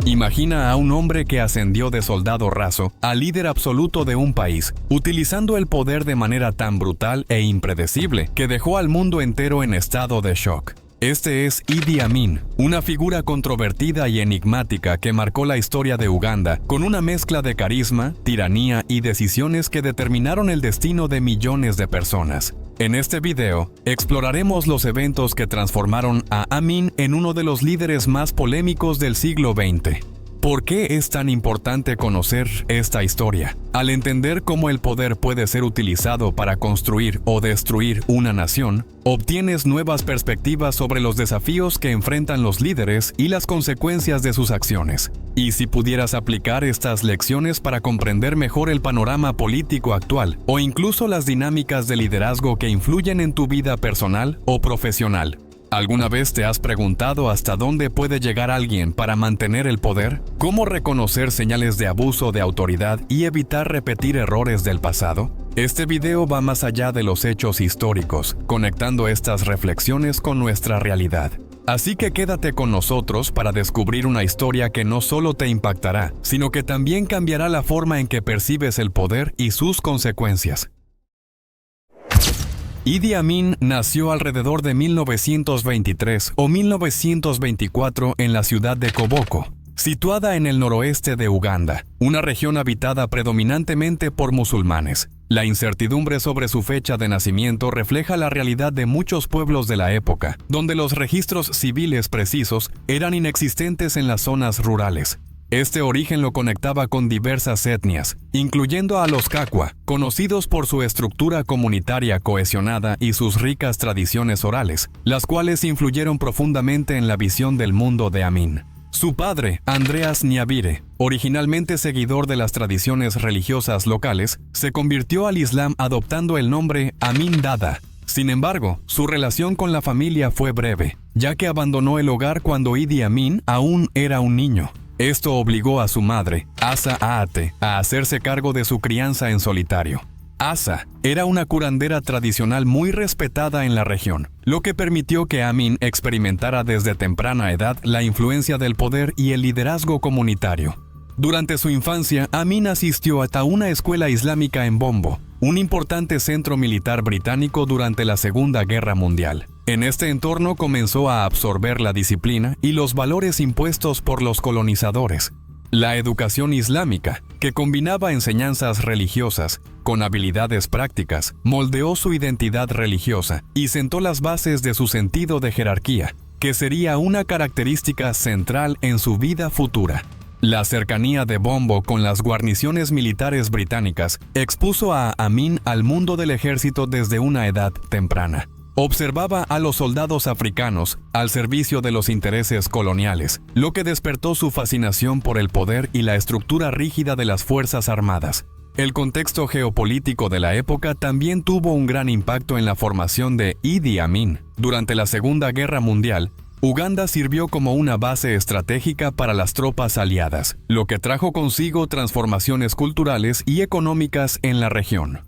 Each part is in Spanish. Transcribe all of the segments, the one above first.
Imagina a un hombre que ascendió de soldado raso a líder absoluto de un país, utilizando el poder de manera tan brutal e impredecible que dejó al mundo entero en estado de shock. Este es Idi Amin, una figura controvertida y enigmática que marcó la historia de Uganda con una mezcla de carisma, tiranía y decisiones que determinaron el destino de millones de personas. En este video, exploraremos los eventos que transformaron a Amin en uno de los líderes más polémicos del siglo XX. ¿Por qué es tan importante conocer esta historia? Al entender cómo el poder puede ser utilizado para construir o destruir una nación, obtienes nuevas perspectivas sobre los desafíos que enfrentan los líderes y las consecuencias de sus acciones. Y si pudieras aplicar estas lecciones para comprender mejor el panorama político actual o incluso las dinámicas de liderazgo que influyen en tu vida personal o profesional. ¿Alguna vez te has preguntado hasta dónde puede llegar alguien para mantener el poder? ¿Cómo reconocer señales de abuso de autoridad y evitar repetir errores del pasado? Este video va más allá de los hechos históricos, conectando estas reflexiones con nuestra realidad. Así que quédate con nosotros para descubrir una historia que no solo te impactará, sino que también cambiará la forma en que percibes el poder y sus consecuencias. Idi Amin nació alrededor de 1923 o 1924 en la ciudad de Koboko, situada en el noroeste de Uganda, una región habitada predominantemente por musulmanes. La incertidumbre sobre su fecha de nacimiento refleja la realidad de muchos pueblos de la época, donde los registros civiles precisos eran inexistentes en las zonas rurales. Este origen lo conectaba con diversas etnias, incluyendo a los Kakwa, conocidos por su estructura comunitaria cohesionada y sus ricas tradiciones orales, las cuales influyeron profundamente en la visión del mundo de Amin. Su padre, Andreas Nyabire, originalmente seguidor de las tradiciones religiosas locales, se convirtió al Islam adoptando el nombre Amin Dada. Sin embargo, su relación con la familia fue breve, ya que abandonó el hogar cuando Idi Amin aún era un niño. Esto obligó a su madre, Asa Aate, a hacerse cargo de su crianza en solitario. Asa era una curandera tradicional muy respetada en la región, lo que permitió que Amin experimentara desde temprana edad la influencia del poder y el liderazgo comunitario. Durante su infancia, Amin asistió a una escuela islámica en Bombo, un importante centro militar británico durante la Segunda Guerra Mundial. En este entorno comenzó a absorber la disciplina y los valores impuestos por los colonizadores. La educación islámica, que combinaba enseñanzas religiosas con habilidades prácticas, moldeó su identidad religiosa y sentó las bases de su sentido de jerarquía, que sería una característica central en su vida futura. La cercanía de Bombo con las guarniciones militares británicas expuso a Amin al mundo del ejército desde una edad temprana. Observaba a los soldados africanos al servicio de los intereses coloniales, lo que despertó su fascinación por el poder y la estructura rígida de las Fuerzas Armadas. El contexto geopolítico de la época también tuvo un gran impacto en la formación de Idi Amin. Durante la Segunda Guerra Mundial, Uganda sirvió como una base estratégica para las tropas aliadas, lo que trajo consigo transformaciones culturales y económicas en la región.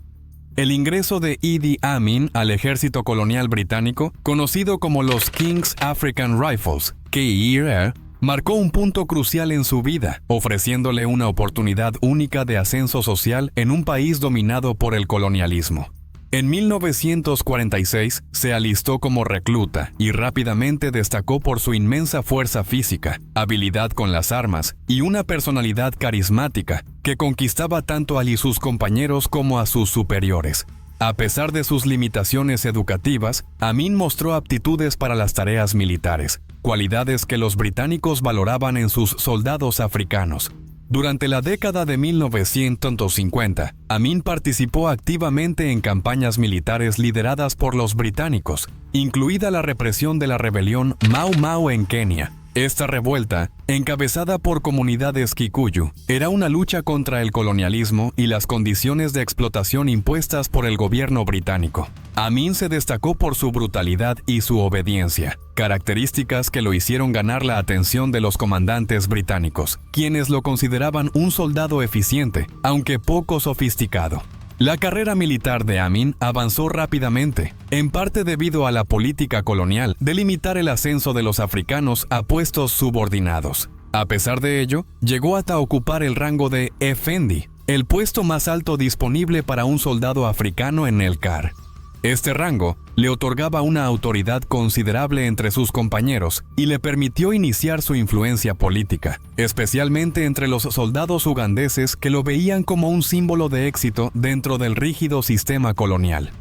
El ingreso de Idi Amin al ejército colonial británico, conocido como los King's African Rifles, KIR, marcó un punto crucial en su vida, ofreciéndole una oportunidad única de ascenso social en un país dominado por el colonialismo. En 1946 se alistó como recluta y rápidamente destacó por su inmensa fuerza física, habilidad con las armas y una personalidad carismática que conquistaba tanto a sus compañeros como a sus superiores. A pesar de sus limitaciones educativas, Amin mostró aptitudes para las tareas militares, cualidades que los británicos valoraban en sus soldados africanos. Durante la década de 1950, Amin participó activamente en campañas militares lideradas por los británicos, incluida la represión de la rebelión Mau Mau en Kenia. Esta revuelta, encabezada por comunidades Kikuyu, era una lucha contra el colonialismo y las condiciones de explotación impuestas por el gobierno británico. Amin se destacó por su brutalidad y su obediencia, características que lo hicieron ganar la atención de los comandantes británicos, quienes lo consideraban un soldado eficiente, aunque poco sofisticado. La carrera militar de Amin avanzó rápidamente, en parte debido a la política colonial de limitar el ascenso de los africanos a puestos subordinados. A pesar de ello, llegó hasta ocupar el rango de Efendi, el puesto más alto disponible para un soldado africano en el CAR. Este rango le otorgaba una autoridad considerable entre sus compañeros y le permitió iniciar su influencia política, especialmente entre los soldados ugandeses que lo veían como un símbolo de éxito dentro del rígido sistema colonial.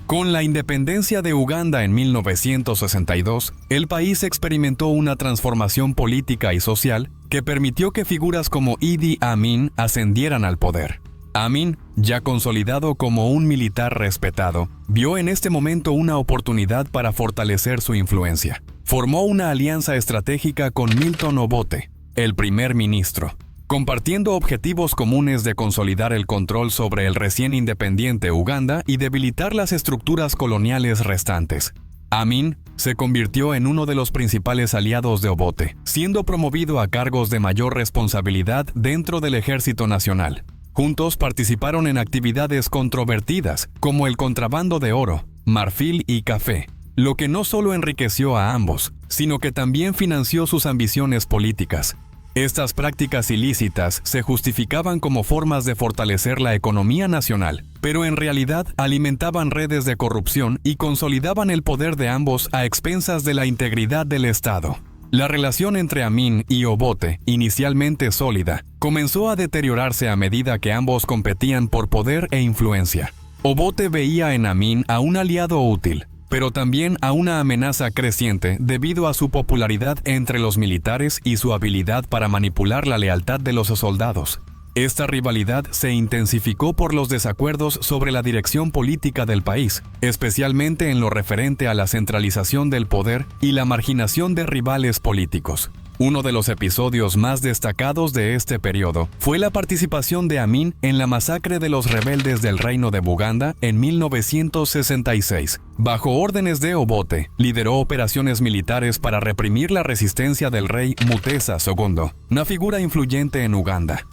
Con la independencia de Uganda en 1962, el país experimentó una transformación política y social que permitió que figuras como Idi Amin ascendieran al poder. Amin, ya consolidado como un militar respetado, vio en este momento una oportunidad para fortalecer su influencia. Formó una alianza estratégica con Milton Obote, el primer ministro, compartiendo objetivos comunes de consolidar el control sobre el recién independiente Uganda y debilitar las estructuras coloniales restantes. Amin se convirtió en uno de los principales aliados de Obote, siendo promovido a cargos de mayor responsabilidad dentro del Ejército Nacional. Juntos participaron en actividades controvertidas, como el contrabando de oro, marfil y café, lo que no solo enriqueció a ambos, sino que también financió sus ambiciones políticas. Estas prácticas ilícitas se justificaban como formas de fortalecer la economía nacional, pero en realidad alimentaban redes de corrupción y consolidaban el poder de ambos a expensas de la integridad del Estado. La relación entre Amin y Obote, inicialmente sólida, comenzó a deteriorarse a medida que ambos competían por poder e influencia. Obote veía en Amin a un aliado útil, pero también a una amenaza creciente debido a su popularidad entre los militares y su habilidad para manipular la lealtad de los soldados. Esta rivalidad se intensificó por los desacuerdos sobre la dirección política del país, especialmente en lo referente a la centralización del poder y la marginación de rivales políticos. Uno de los episodios más destacados de este periodo fue la participación de Amin en la masacre de los rebeldes del Reino de Buganda en 1966. Bajo órdenes de Obote, lideró operaciones militares para reprimir la resistencia del rey Mutesa II, una figura influyente en Uganda.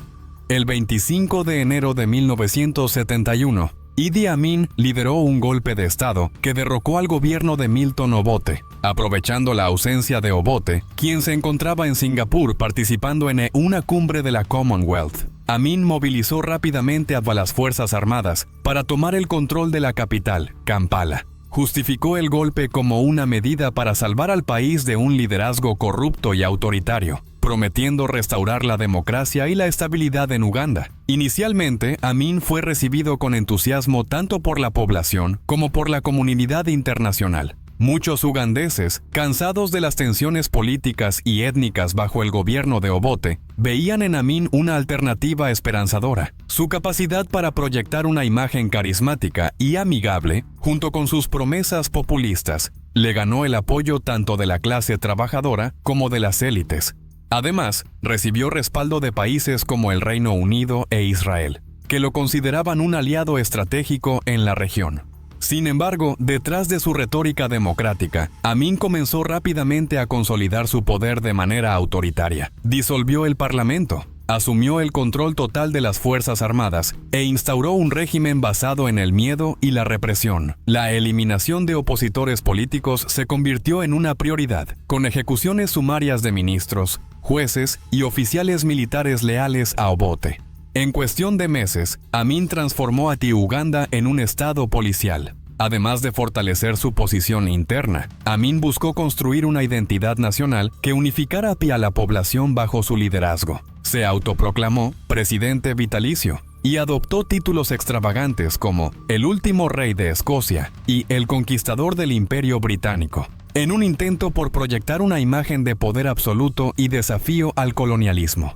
El 25 de enero de 1971, Idi Amin lideró un golpe de Estado que derrocó al gobierno de Milton Obote, aprovechando la ausencia de Obote, quien se encontraba en Singapur participando en una cumbre de la Commonwealth. Amin movilizó rápidamente a las Fuerzas Armadas para tomar el control de la capital, Kampala. Justificó el golpe como una medida para salvar al país de un liderazgo corrupto y autoritario, prometiendo restaurar la democracia y la estabilidad en Uganda. Inicialmente, Amin fue recibido con entusiasmo tanto por la población como por la comunidad internacional. Muchos ugandeses, cansados de las tensiones políticas y étnicas bajo el gobierno de Obote, veían en Amin una alternativa esperanzadora. Su capacidad para proyectar una imagen carismática y amigable, junto con sus promesas populistas, le ganó el apoyo tanto de la clase trabajadora como de las élites. Además, recibió respaldo de países como el Reino Unido e Israel, que lo consideraban un aliado estratégico en la región. Sin embargo, detrás de su retórica democrática, Amin comenzó rápidamente a consolidar su poder de manera autoritaria. Disolvió el parlamento, asumió el control total de las Fuerzas Armadas e instauró un régimen basado en el miedo y la represión. La eliminación de opositores políticos se convirtió en una prioridad, con ejecuciones sumarias de ministros, jueces y oficiales militares leales a Obote. En cuestión de meses, Amin transformó a Uganda en un estado policial. Además de fortalecer su posición interna, Amin buscó construir una identidad nacional que unificara a la población bajo su liderazgo. Se autoproclamó presidente vitalicio y adoptó títulos extravagantes como el último rey de Escocia y el conquistador del Imperio Británico, en un intento por proyectar una imagen de poder absoluto y desafío al colonialismo.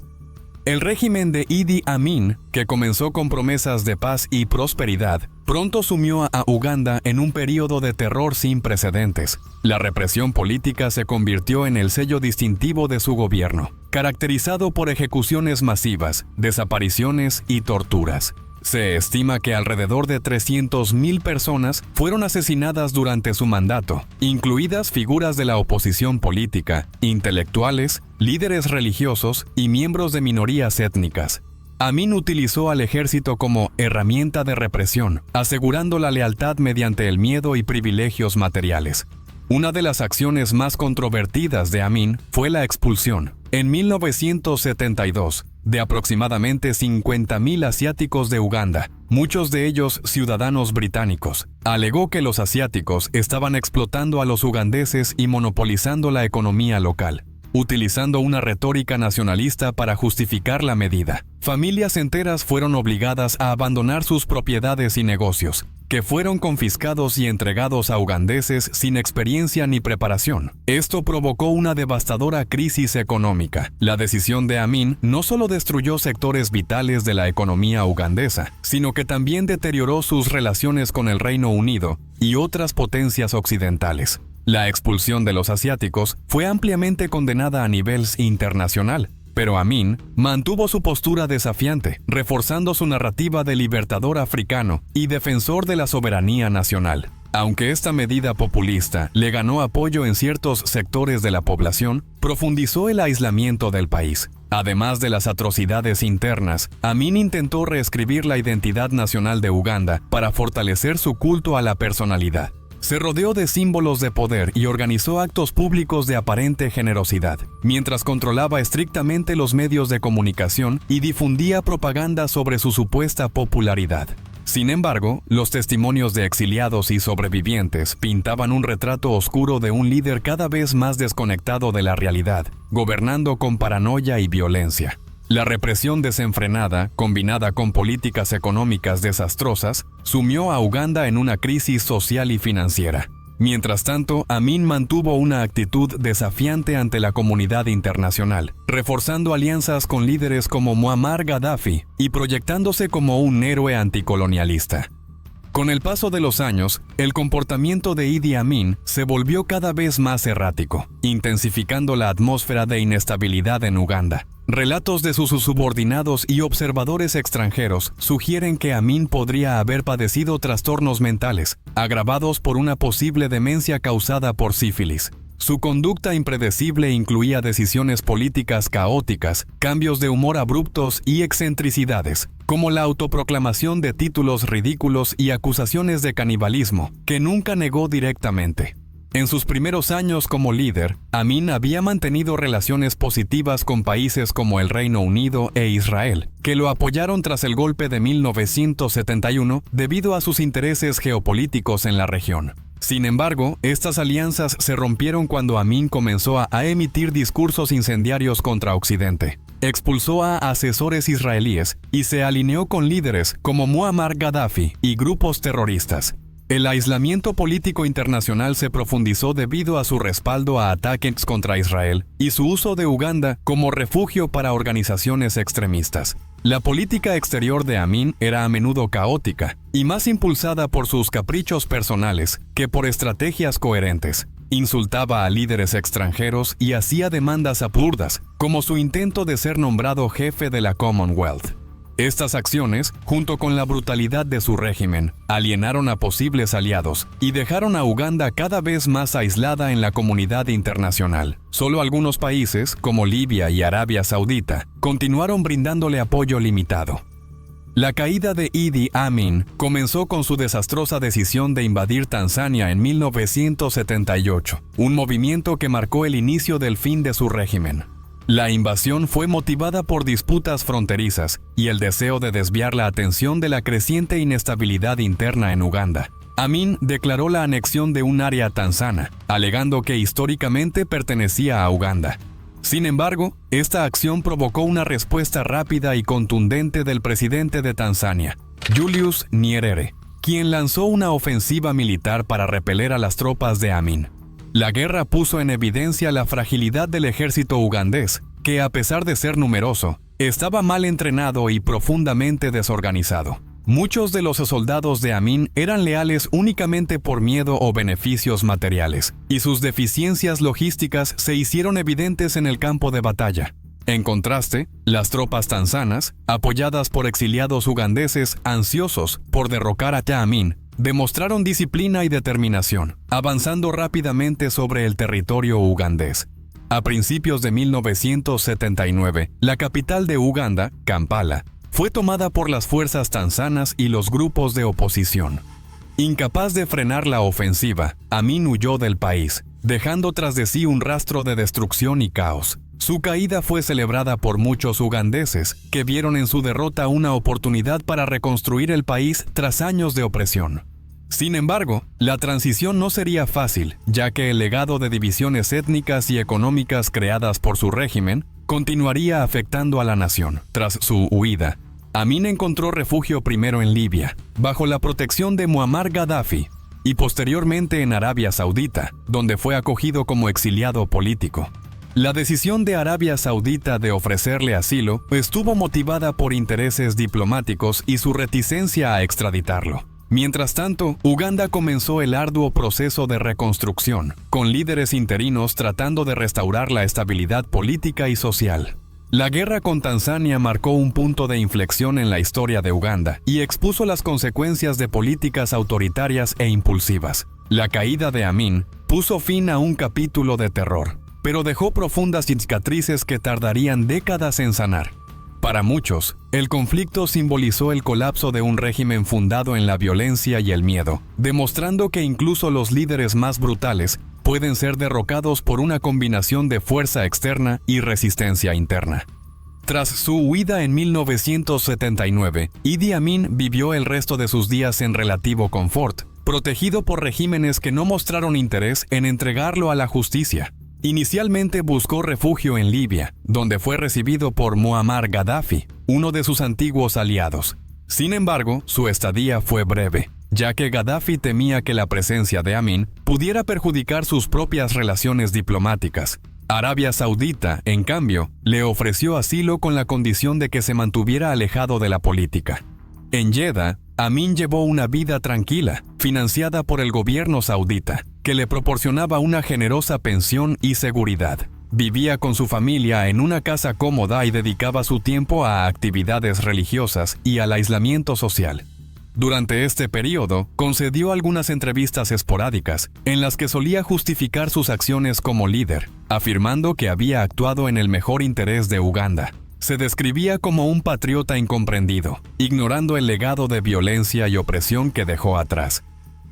El régimen de Idi Amin, que comenzó con promesas de paz y prosperidad, pronto sumió a Uganda en un periodo de terror sin precedentes. La represión política se convirtió en el sello distintivo de su gobierno, caracterizado por ejecuciones masivas, desapariciones y torturas. Se estima que alrededor de 300.000 personas fueron asesinadas durante su mandato, incluidas figuras de la oposición política, intelectuales, líderes religiosos y miembros de minorías étnicas. Amin utilizó al ejército como herramienta de represión, asegurando la lealtad mediante el miedo y privilegios materiales. Una de las acciones más controvertidas de Amin fue la expulsión, En 1972, de aproximadamente 50.000 asiáticos de Uganda, muchos de ellos ciudadanos británicos, alegó que los asiáticos estaban explotando a los ugandeses y monopolizando la economía local, utilizando una retórica nacionalista para justificar la medida. Familias enteras fueron obligadas a abandonar sus propiedades y negocios, que fueron confiscados y entregados a ugandeses sin experiencia ni preparación. Esto provocó una devastadora crisis económica. La decisión de Amin no solo destruyó sectores vitales de la economía ugandesa, sino que también deterioró sus relaciones con el Reino Unido y otras potencias occidentales. La expulsión de los asiáticos fue ampliamente condenada a nivel internacional, pero Amin mantuvo su postura desafiante, reforzando su narrativa de libertador africano y defensor de la soberanía nacional. Aunque esta medida populista le ganó apoyo en ciertos sectores de la población, profundizó el aislamiento del país. Además de las atrocidades internas, Amin intentó reescribir la identidad nacional de Uganda para fortalecer su culto a la personalidad. Se rodeó de símbolos de poder y organizó actos públicos de aparente generosidad, mientras controlaba estrictamente los medios de comunicación y difundía propaganda sobre su supuesta popularidad. Sin embargo, los testimonios de exiliados y sobrevivientes pintaban un retrato oscuro de un líder cada vez más desconectado de la realidad, gobernando con paranoia y violencia. La represión desenfrenada, combinada con políticas económicas desastrosas, sumió a Uganda en una crisis social y financiera. Mientras tanto, Amin mantuvo una actitud desafiante ante la comunidad internacional, reforzando alianzas con líderes como Muammar Gaddafi y proyectándose como un héroe anticolonialista. Con el paso de los años, el comportamiento de Idi Amin se volvió cada vez más errático, intensificando la atmósfera de inestabilidad en Uganda. Relatos de sus subordinados y observadores extranjeros sugieren que Amin podría haber padecido trastornos mentales, agravados por una posible demencia causada por sífilis. Su conducta impredecible incluía decisiones políticas caóticas, cambios de humor abruptos y excentricidades, como la autoproclamación de títulos ridículos y acusaciones de canibalismo, que nunca negó directamente. En sus primeros años como líder, Amin había mantenido relaciones positivas con países como el Reino Unido e Israel, que lo apoyaron tras el golpe de 1971 debido a sus intereses geopolíticos en la región. Sin embargo, estas alianzas se rompieron cuando Amin comenzó a emitir discursos incendiarios contra Occidente. Expulsó a asesores israelíes y se alineó con líderes como Muammar Gaddafi y grupos terroristas. El aislamiento político internacional se profundizó debido a su respaldo a ataques contra Israel y su uso de Uganda como refugio para organizaciones extremistas. La política exterior de Amin era a menudo caótica y más impulsada por sus caprichos personales que por estrategias coherentes. Insultaba a líderes extranjeros y hacía demandas absurdas, como su intento de ser nombrado jefe de la Commonwealth. Estas acciones, junto con la brutalidad de su régimen, alienaron a posibles aliados y dejaron a Uganda cada vez más aislada en la comunidad internacional. Solo algunos países, como Libia y Arabia Saudita, continuaron brindándole apoyo limitado. La caída de Idi Amin comenzó con su desastrosa decisión de invadir Tanzania en 1978, un movimiento que marcó el inicio del fin de su régimen. La invasión fue motivada por disputas fronterizas y el deseo de desviar la atención de la creciente inestabilidad interna en Uganda. Amin declaró la anexión de un área tanzana, alegando que históricamente pertenecía a Uganda. Sin embargo, esta acción provocó una respuesta rápida y contundente del presidente de Tanzania, Julius Nyerere, quien lanzó una ofensiva militar para repeler a las tropas de Amin. La guerra puso en evidencia la fragilidad del ejército ugandés, que a pesar de ser numeroso, estaba mal entrenado y profundamente desorganizado. Muchos de los soldados de Amin eran leales únicamente por miedo o beneficios materiales, y sus deficiencias logísticas se hicieron evidentes en el campo de batalla. En contraste, las tropas tanzanas, apoyadas por exiliados ugandeses ansiosos por derrocar a Amin, demostraron disciplina y determinación, avanzando rápidamente sobre el territorio ugandés. A principios de 1979, la capital de Uganda, Kampala, fue tomada por las fuerzas tanzanas y los grupos de oposición. Incapaz de frenar la ofensiva, Amin huyó del país, dejando tras de sí un rastro de destrucción y caos. Su caída fue celebrada por muchos ugandeses, que vieron en su derrota una oportunidad para reconstruir el país tras años de opresión. Sin embargo, la transición no sería fácil, ya que el legado de divisiones étnicas y económicas creadas por su régimen continuaría afectando a la nación. Tras su huida, Amin encontró refugio primero en Libia, bajo la protección de Muammar Gaddafi, y posteriormente en Arabia Saudita, donde fue acogido como exiliado político. La decisión de Arabia Saudita de ofrecerle asilo estuvo motivada por intereses diplomáticos y su reticencia a extraditarlo. Mientras tanto, Uganda comenzó el arduo proceso de reconstrucción, con líderes interinos tratando de restaurar la estabilidad política y social. La guerra con Tanzania marcó un punto de inflexión en la historia de Uganda y expuso las consecuencias de políticas autoritarias e impulsivas. La caída de Amin puso fin a un capítulo de terror, pero dejó profundas cicatrices que tardarían décadas en sanar. Para muchos, el conflicto simbolizó el colapso de un régimen fundado en la violencia y el miedo, demostrando que incluso los líderes más brutales pueden ser derrocados por una combinación de fuerza externa y resistencia interna. Tras su huida en 1979, Idi Amin vivió el resto de sus días en relativo confort, protegido por regímenes que no mostraron interés en entregarlo a la justicia. Inicialmente buscó refugio en Libia, donde fue recibido por Muammar Gaddafi, uno de sus antiguos aliados. Sin embargo, su estadía fue breve, ya que Gaddafi temía que la presencia de Amin pudiera perjudicar sus propias relaciones diplomáticas. Arabia Saudita, en cambio, le ofreció asilo con la condición de que se mantuviera alejado de la política. En Jeddah, Amin llevó una vida tranquila, financiada por el gobierno saudita, que le proporcionaba una generosa pensión y seguridad. Vivía con su familia en una casa cómoda y dedicaba su tiempo a actividades religiosas y al aislamiento social. Durante este periodo, concedió algunas entrevistas esporádicas, en las que solía justificar sus acciones como líder, afirmando que había actuado en el mejor interés de Uganda. Se describía como un patriota incomprendido, ignorando el legado de violencia y opresión que dejó atrás.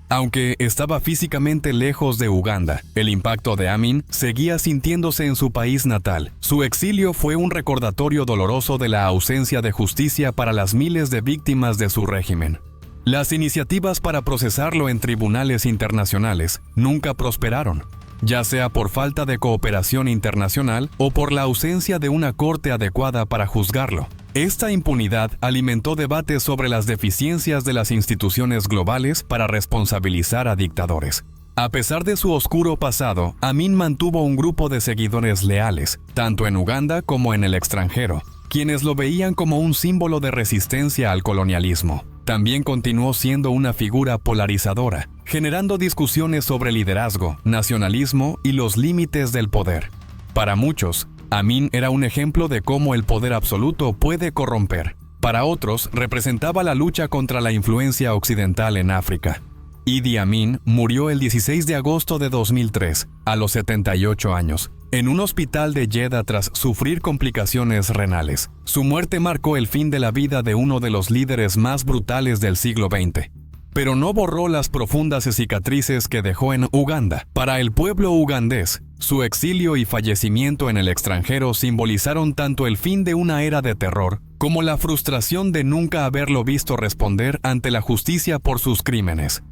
Aunque estaba físicamente lejos de Uganda, el impacto de Amin seguía sintiéndose en su país natal. Su exilio fue un recordatorio doloroso de la ausencia de justicia para las miles de víctimas de su régimen. Las iniciativas para procesarlo en tribunales internacionales nunca prosperaron, ya sea por falta de cooperación internacional o por la ausencia de una corte adecuada para juzgarlo. Esta impunidad alimentó debates sobre las deficiencias de las instituciones globales para responsabilizar a dictadores. A pesar de su oscuro pasado, Amin mantuvo un grupo de seguidores leales, tanto en Uganda como en el extranjero, quienes lo veían como un símbolo de resistencia al colonialismo. También continuó siendo una figura polarizadora, generando discusiones sobre liderazgo, nacionalismo y los límites del poder. Para muchos, Amin era un ejemplo de cómo el poder absoluto puede corromper. Para otros, representaba la lucha contra la influencia occidental en África. Idi Amin murió el 16 de agosto de 2003, a los 78 años, en un hospital de Jeddah tras sufrir complicaciones renales. Su muerte marcó el fin de la vida de uno de los líderes más brutales del siglo XX, pero no borró las profundas cicatrices que dejó en Uganda. Para el pueblo ugandés, su exilio y fallecimiento en el extranjero simbolizaron tanto el fin de una era de terror como la frustración de nunca haberlo visto responder ante la justicia por sus crímenes.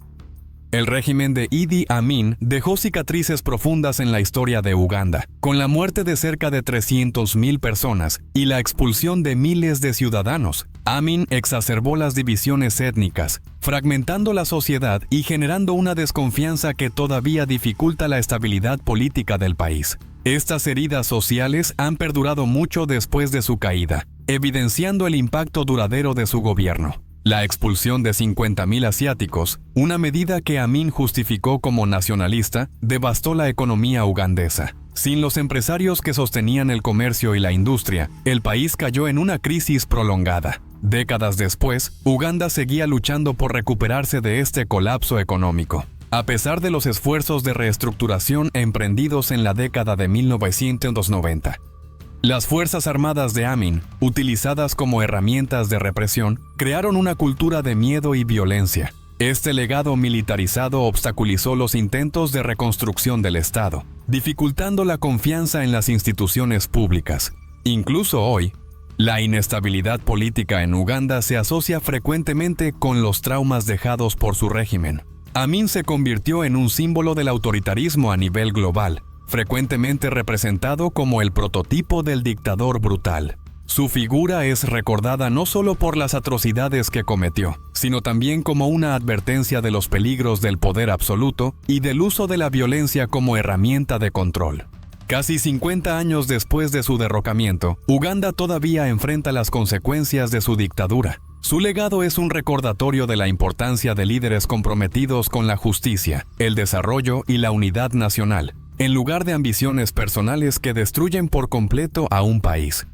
El régimen de Idi Amin dejó cicatrices profundas en la historia de Uganda, con la muerte de cerca de 300.000 personas y la expulsión de miles de ciudadanos. Amin exacerbó las divisiones étnicas, fragmentando la sociedad y generando una desconfianza que todavía dificulta la estabilidad política del país. Estas heridas sociales han perdurado mucho después de su caída, evidenciando el impacto duradero de su gobierno. La expulsión de 50.000 asiáticos, una medida que Amin justificó como nacionalista, devastó la economía ugandesa. Sin los empresarios que sostenían el comercio y la industria, el país cayó en una crisis prolongada. Décadas después, Uganda seguía luchando por recuperarse de este colapso económico. A pesar de los esfuerzos de reestructuración emprendidos en la década de 1990. Las Fuerzas Armadas de Amin, utilizadas como herramientas de represión, crearon una cultura de miedo y violencia. Este legado militarizado obstaculizó los intentos de reconstrucción del Estado, dificultando la confianza en las instituciones públicas. Incluso hoy, la inestabilidad política en Uganda se asocia frecuentemente con los traumas dejados por su régimen. Amin se convirtió en un símbolo del autoritarismo a nivel global, frecuentemente representado como el prototipo del dictador brutal. Su figura es recordada no solo por las atrocidades que cometió, sino también como una advertencia de los peligros del poder absoluto y del uso de la violencia como herramienta de control. Casi 50 años después de su derrocamiento, Uganda todavía enfrenta las consecuencias de su dictadura. Su legado es un recordatorio de la importancia de líderes comprometidos con la justicia, el desarrollo y la unidad nacional, en lugar de ambiciones personales que destruyen por completo a un país.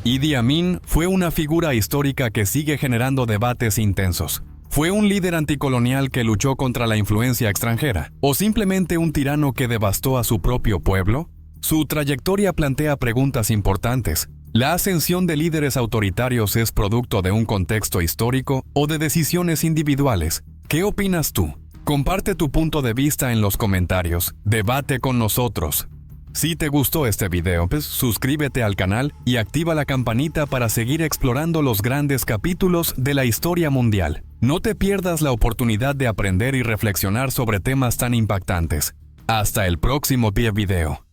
Idi Amin fue una figura histórica que sigue generando debates intensos. ¿Fue un líder anticolonial que luchó contra la influencia extranjera? ¿O simplemente un tirano que devastó a su propio pueblo? Su trayectoria plantea preguntas importantes. ¿La ascensión de líderes autoritarios es producto de un contexto histórico o de decisiones individuales? ¿Qué opinas tú? Comparte tu punto de vista en los comentarios. Debate con nosotros. Si te gustó este video, pues suscríbete al canal y activa la campanita para seguir explorando los grandes capítulos de la historia mundial. No te pierdas la oportunidad de aprender y reflexionar sobre temas tan impactantes. Hasta el próximo video.